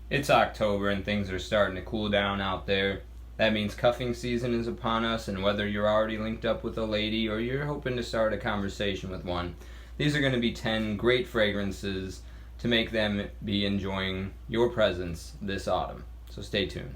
It's October and things are starting to cool down out there. That means cuffing season is upon us, and whether you're already linked up with a lady or you're hoping to start a conversation with one, these are going to be 10 great fragrances to make them be enjoying your presence this autumn. So stay tuned.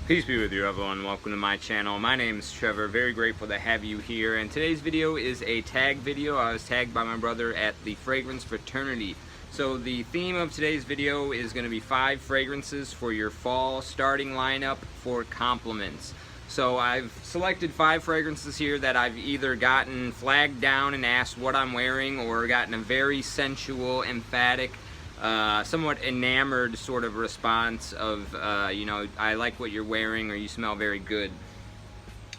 Peace be with you, everyone. Welcome to my channel. My name is Trevor. Very grateful to have you here. And today's video is a tag video. I was tagged by my brother at the Fragrance Fraternity. So the theme of today's video is going to be 5 fragrances for your fall starting lineup for compliments. So I've selected 5 fragrances here that I've either gotten flagged down and asked what I'm wearing, or gotten a very sensual, emphatic, somewhat enamored sort of response of, you know, I like what you're wearing, or you smell very good.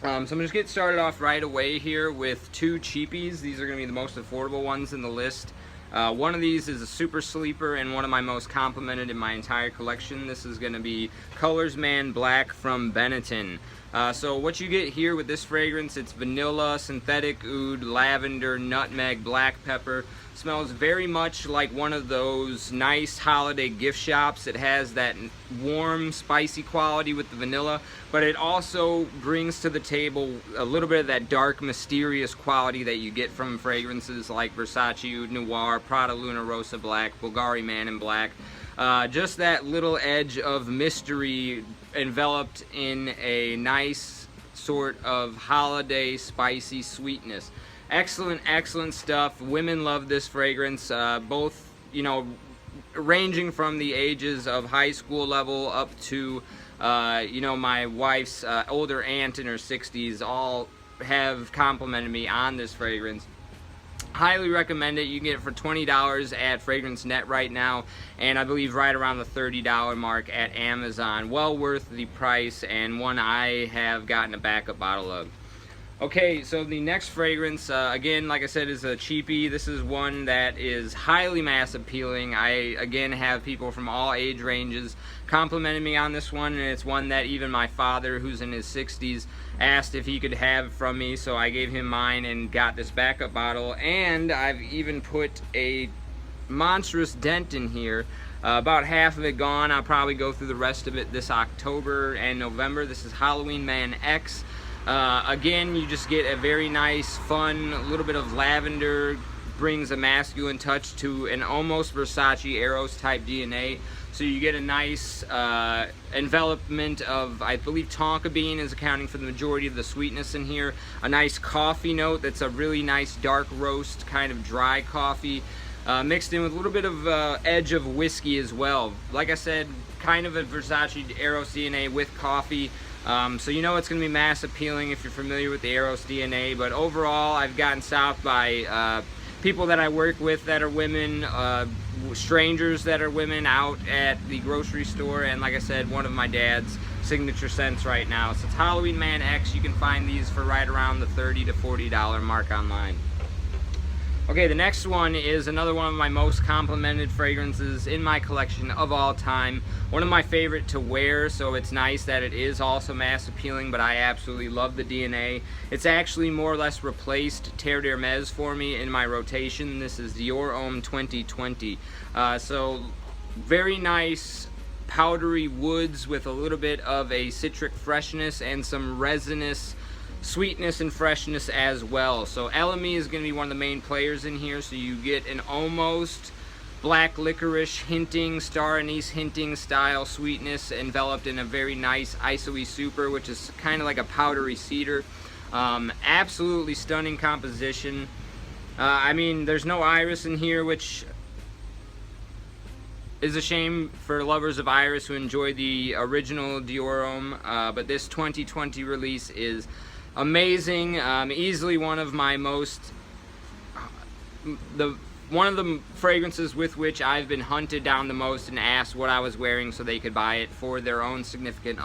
So I'm just get started off right away here with 2 cheapies. These are going to be the most affordable ones in the list. One of these is a super sleeper and one of my most complimented in my entire collection. This is going to be Colors Man Black from Benetton. So what you get here with this fragrance, it's vanilla, synthetic oud, lavender, nutmeg, black pepper. Smells very much like one of those nice holiday gift shops. It has that warm, spicy quality with the vanilla, but it also brings to the table a little bit of that dark, mysterious quality that you get from fragrances like Versace Oud Noir, Prada Luna Rossa Black, Bulgari Man in Black. Just that little edge of mystery enveloped in a nice sort of holiday spicy sweetness. Excellent, excellent stuff. Women love this fragrance, both, you know, ranging from the ages of high school level up to, you know, my wife's older aunt in her 60s all have complimented me on this fragrance. Highly recommend it. You can get it for $20 at Fragrance Net right now, and I believe right around the $30 mark at Amazon. Well worth the price, and one I have gotten a backup bottle of. Okay, so the next fragrance, again, like I said, is a cheapie. This is one that is highly mass appealing. I, again, have people from all age ranges complimenting me on this one, and it's one that even my father, who's in his 60s, asked if he could have from me, so I gave him mine and got this backup bottle. And I've even put a monstrous dent in here. About half of it gone. I'll probably go through the rest of it this October and November. This is Halloween Man X. Again, you just get a very nice, fun, little bit of lavender, brings a masculine touch to an almost Versace Eros type DNA. So you get a nice envelopment of, I believe tonka bean is accounting for the majority of the sweetness in here. A nice coffee note that's a really nice dark roast, kind of dry coffee, mixed in with a little bit of edge of whiskey as well. Like I said, kind of a Versace Eros DNA with coffee. So you know it's going to be mass appealing if you're familiar with the Eros DNA, but overall I've gotten stopped by people that I work with that are women, strangers that are women out at the grocery store, and like I said, one of my dad's signature scents right now. So it's Halloween Man X. You can find these for right around the $30 to $40 mark online. Okay, the next one is another one of my most complimented fragrances in my collection of all time. One of my favorite to wear, so it's nice that it is also mass appealing, but I absolutely love the DNA. It's actually more or less replaced Terre d'Hermes for me in my rotation. This is Dior Homme 2020. So very nice powdery woods with a little bit of a citric freshness and some resinous sweetness and freshness as well. So LME is going to be one of the main players in here, so you get an almost black licorice hinting, star anise hinting style sweetness enveloped in a very nice isoe super, which is kind of like a powdery cedar. Absolutely stunning composition. I mean, there's no iris in here, which is a shame for lovers of iris who enjoy the original Dior Homme, but this 2020 release is amazing. Easily one of my most, one of the fragrances with which I've been hunted down the most and asked what I was wearing so they could buy it for their own significant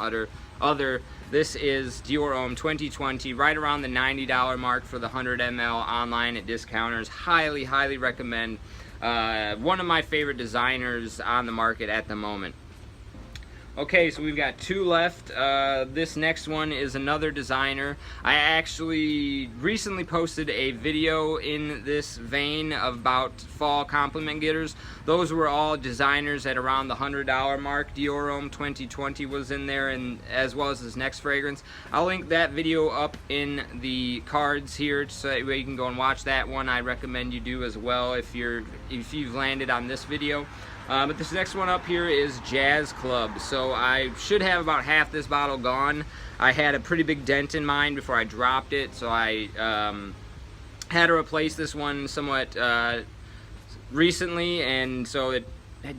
other. This is Dior Homme 2020, right around the $90 mark for the 100 ml online at discounters. Highly, highly recommend. One of my favorite designers on the market at the moment. Okay, so we've got 2 left. This next one is another designer. I actually recently posted a video in this vein about fall compliment getters. Those were all designers at around the $100 mark. Dior Homme 2020 was in there, and as well as this next fragrance. I'll link that video up in the cards here so that way you can go and watch that one. I recommend you do as well if you've landed on this video. But this next one up here is Jazz Club. So I should have about half this bottle gone. I had a pretty big dent in mine before I dropped it, so I had to replace this one somewhat recently, and so it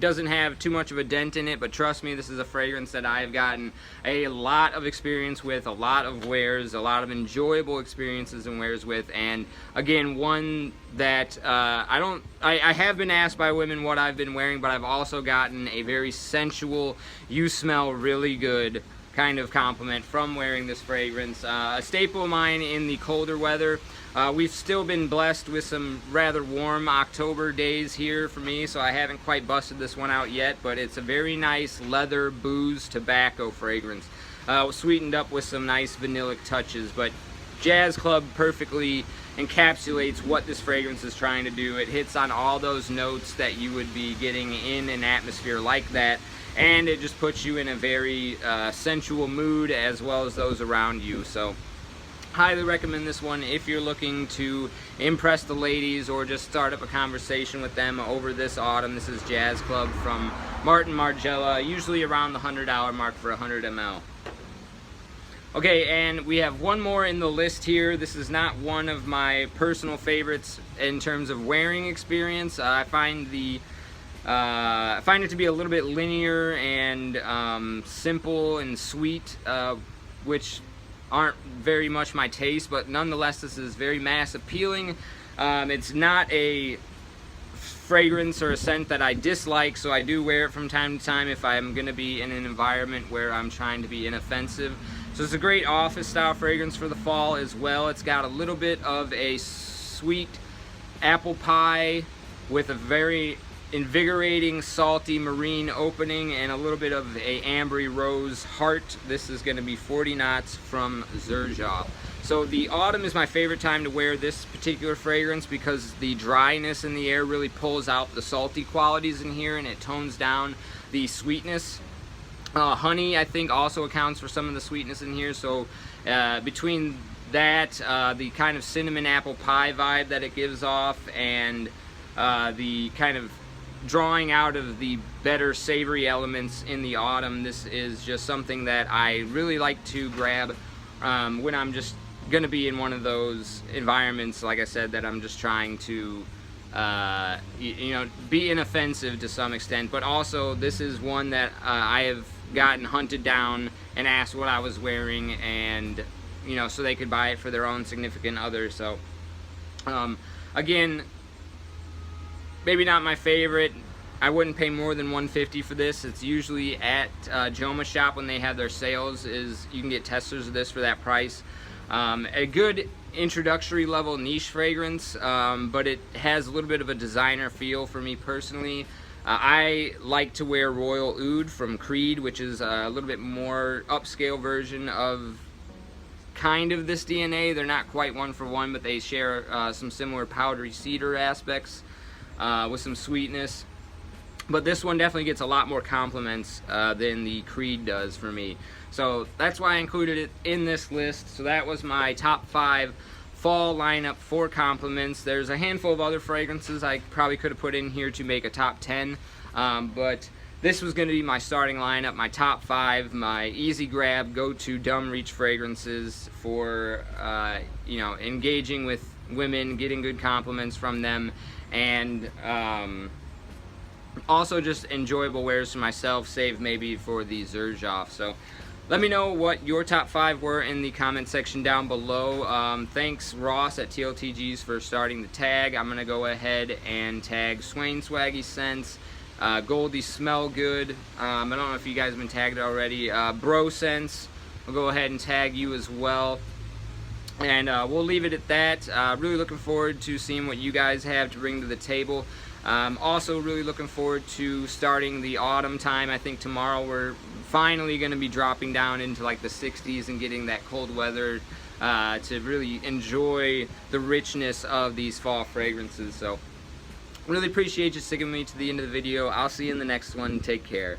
doesn't have too much of a dent in it, but trust me, this is a fragrance that I've gotten a lot of experience with, a lot of wears, a lot of enjoyable experiences and wears with, and again, one that I have been asked by women what I've been wearing, but I've also gotten a very sensual, you smell really good kind of compliment from wearing this fragrance. A staple of mine in the colder weather. We've still been blessed with some rather warm October days here for me, so I haven't quite busted this one out yet, but it's a very nice leather booze tobacco fragrance, sweetened up with some nice vanillic touches. But Jazz Club perfectly encapsulates what this fragrance is trying to do. It hits on all those notes that you would be getting in an atmosphere like that, and it just puts you in a very sensual mood as well as those around you. So highly recommend this one if you're looking to impress the ladies or just start up a conversation with them over this autumn. This is Jazz Club from Margiela, usually around the $100 mark for 100 ml. Okay, and we have one more in the list here. This is not one of my personal favorites in terms of wearing experience. I find it to be a little bit linear and simple and sweet, which aren't very much my taste, but nonetheless this is very mass appealing. It's not a fragrance or a scent that I dislike, so I do wear it from time to time if I'm going to be in an environment where I'm trying to be inoffensive. So it's a great office style fragrance for the fall as well. It's got a little bit of a sweet apple pie with a very invigorating salty marine opening and a little bit of a ambery rose heart. This is going to be 40 knots from Xerjoff. So the autumn is my favorite time to wear this particular fragrance because the dryness in the air really pulls out the salty qualities in here and it tones down the sweetness. Honey, I think, also accounts for some of the sweetness in here, so between that, the kind of cinnamon apple pie vibe that it gives off, and the kind of drawing out of the better savory elements in the autumn, this is just something that I really like to grab when I'm just going to be in one of those environments, like I said, that I'm just trying to be inoffensive to some extent. But also this is one that I have gotten hunted down and asked what I was wearing, and so they could buy it for their own significant other. So again, maybe not my favorite. I wouldn't pay more than $150 for this. It's usually at Joma Shop when they have their sales. You can get testers of this for that price. A good introductory level niche fragrance, but it has a little bit of a designer feel for me personally. I like to wear Royal Oud from Creed, which is a little bit more upscale version of kind of this DNA. They're not quite one for one, but they share some similar powdery cedar aspects with some sweetness. But this one definitely gets a lot more compliments than the Creed does for me. So that's why I included it in this list. So that was my top 5 fall lineup for compliments. There's a handful of other fragrances I probably could have put in here to make a top 10. But this was going to be my starting lineup, my top 5, my easy grab, go-to dumb reach fragrances for engaging with women, getting good compliments from them, and also just enjoyable wears for myself, save maybe for the Xerjoff. So let me know what your top 5 were in the comment section down below. Thanks Ross at TLTGs for starting the tag. I'm going to go ahead and tag Swain Swaggy Scents, Goldie Smell Good. I don't know if you guys have been tagged already. Bro Scents, I'll go ahead and tag you as well. And we'll leave it at that. Really looking forward to seeing what you guys have to bring to the table. Also really looking forward to starting the autumn time. I think tomorrow we're finally going to be dropping down into like the 60s and getting that cold weather to really enjoy the richness of these fall fragrances. So really appreciate you sticking with me to the end of the video. I'll see you in the next one. Take care.